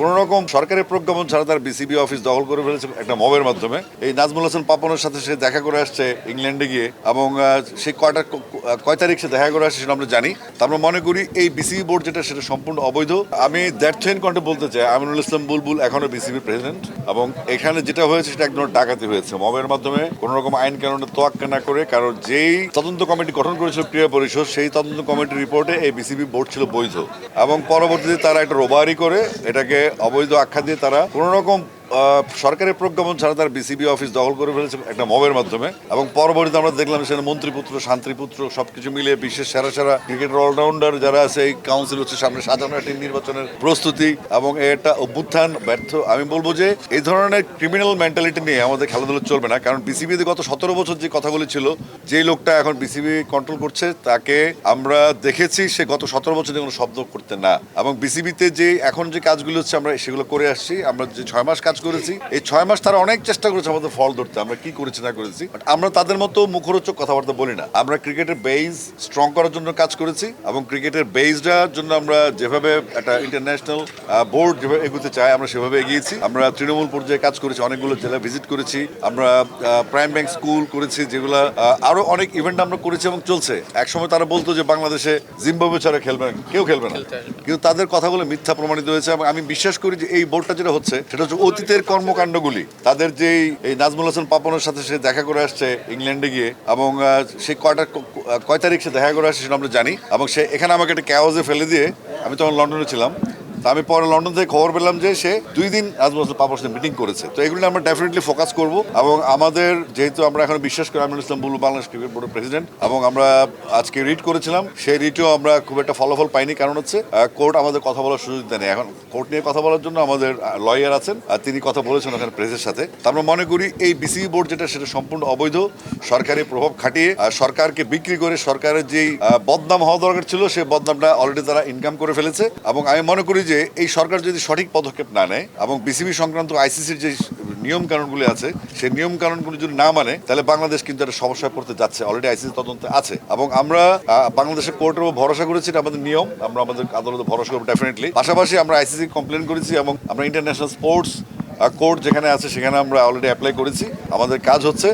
কোন রকম সরকারি প্রজ্ঞাপন ছাড়া তার বিসিবি অফিস দখল করে ফেলেছে একটা মবের মাধ্যমে। এই নাজমুল হাসান পাপনের সাথে সে দেখা করে আসছে ইংল্যান্ডে গিয়ে, এবং সে কয় তারিখ সে দেখা করে আসছে সেটা আমরা জানি। তা আমরা মনে করি এই বিসিবি বোর্ড যেটা সেটা সম্পূর্ণ অবৈধ। আমি দ্যাটথেন কন্টে বলতে চাই, আমিনুল ইসলাম বুলবুল এখনো বিসিবি প্রেসিডেন্ট, এবং এখানে যেটা হয়েছে সেটা এক ধরনের ডাকাতি হয়েছে মবের মাধ্যমে, কোন রকম আইন কানুনের তোয়াক্কা না করে। কারণ যেই তদন্ত কমিটি গঠন করেছিল ক্রীড়া পরিষদ, সেই তদন্ত কমিটির রিপোর্টে এই বিসিবি বোর্ড ছিল বৈধ, এবং পরবর্তীতে তারা একটা রোবারি করে এটাকে অবৈধ আখ্যা দিয়ে তারা কোন রকম সরকারি প্রজ্ঞাপন ছাড়া তার বিসিবি অফিস দখল করে ফেলেছে একটা মবের মাধ্যমে। এবং পরবর্তীতে আমরা দেখলাম সেখানে মন্ত্রীপুত্র শান্তিপুত্র সবকিছু মিলিয়ে বিশ্বের সেরা সেরা ক্রিকেটের অলরাউন্ডার যারা আছে এই কাউন্সিল হচ্ছে সামনে সাজানো একটি নির্বাচনের প্রস্তুতি, এবং এটা অভ্যুত্থান ব্যর্থ। আমি বলবো যে এই ধরনের ক্রিমিনাল মেন্টালিটি নিয়ে আমাদের খেলাধুলা চলবে না। কারণ বিসিবিতে গত 17 বছর যে কথাগুলি ছিল, যেই লোকটা এখন বিসিবি কন্ট্রোল করছে তাকে আমরা দেখেছি সে গত 17 বছর কোনো শব্দ করতে না। এবং বিসিবিতে যে এখন যে কাজগুলো হচ্ছে আমরা সেগুলো করে আসছি। আমরা যে 6 মাস কাজ করেছি, এই 6 মাস তারা অনেক চেষ্টা করেছে আমাদের ফল ধরতে, আমরা কি করেছি না করেছি। আমরা তাদের মতো মুখরোচক কথাবার্তা বলি না। আমরা ক্রিকেটের বেস স্ট্রং করার জন্য কাজ করেছি, এবং ক্রিকেটের বেসটার জন্য আমরা যেভাবে একটা ইন্টারন্যাশনাল বোর্ড যেভাবে এগোতে চাই আমরা সেভাবে এগিয়েছি। আমরা তৃণমূল পর্যায়ে কাজ করেছি, অনেকগুলো জেলা ভিজিট করেছি, আমরা প্রাইম ব্যাংক স্কুল করেছি, যেগুলো আরো অনেক ইভেন্ট আমরা করেছি এবং চলছে। একসময় তারা বলতো যে বাংলাদেশে জিম্বাবুয়ে ছাড়া খেলবে না, কেউ খেলবে না, কিন্তু তাদের কথাগুলো মিথ্যা প্রমাণিত হয়েছে। এবং আমি বিশ্বাস করি যে এই বোর্ডটা যেটা হচ্ছে সেটা হচ্ছে অতীতের কর্মকাণ্ডগুলি, তাদের যেই এই নাজমুল হাসান পাপনের সাথে সে দেখা করে আসছে ইংল্যান্ডে গিয়ে, এবং সে কয় তারিখ সে দেখা করে আসছে সেটা আমরা জানি। এবং সে এখানে আমাকে একটা ক্যাওয়াজে ফেলে দিয়ে, আমি তখন লন্ডনে ছিলাম, তা আমি পরে লন্ডন থেকে খবর পেলাম যে সে 2 দিন নাজমুল হাসান পাপনের সাথে মিটিং করেছে। তো এগুলো আমরা ডেফিনেটলি ফোকাস করব। এবং আমাদের যেহেতু আমরা এখন বিশ্বাস করি আমিনুল ইসলাম বুলবুল বাংলাদেশ ক্রিকেট বোর্ডের প্রেসিডেন্ট, এবং আমরা আজকে রিট করেছিলাম, সেই রিটেও আমরা খুব একটা ফলাফল পাইনি। কারণ হচ্ছে কোর্ট আমাদের কথা বলার সুযোগ দেয়নি। এখন কোর্ট নিয়ে কথা বলার জন্য আমাদের লয়ার আছেন, আর তিনি কথা বলেছেন ওখানে প্রেসের সাথে। তা আমরা মনে করি এই বিসিবি বোর্ড যেটা সেটা সম্পূর্ণ অবৈধ, সরকারি প্রভাব খাটিয়ে সরকারকে বিক্রি করে সরকারের যেই বদনাম হওয়া দরকার ছিল সেই বদনামটা অলরেডি তারা ইনকাম করে ফেলেছে। এবং আমি মনে করি যে এই সরকার যদি সঠিক পদক্ষেপ না নেয় এবং বিসিবি সংক্রান্ত আইসিসির যে নিয়ম কানুনগুলি আছে সেই নিয়ম কানুনগুলি যদি না মানে, তাহলে বাংলাদেশ কিন্তু একটা সমস্যায় পড়তে যাচ্ছে। অলরেডি আইসিসি তদন্তে আছে, এবং আমরা বাংলাদেশের কোর্টের উপর ভরসা করেছি, এটা আমাদের নিয়ম, আমরা আমাদের আদালতে ভরসা করবো ডেফিনেটলি। পাশাপাশি আমরা আইসিসি কমপ্লেন করেছি, এবং আমরা ইন্টারন্যাশনাল স্পোর্টস কোর্ট যেখানে আছে সেখানে আমরা অলরেডি অ্যাপ্লাই করেছি। আমাদের কাজ হচ্ছে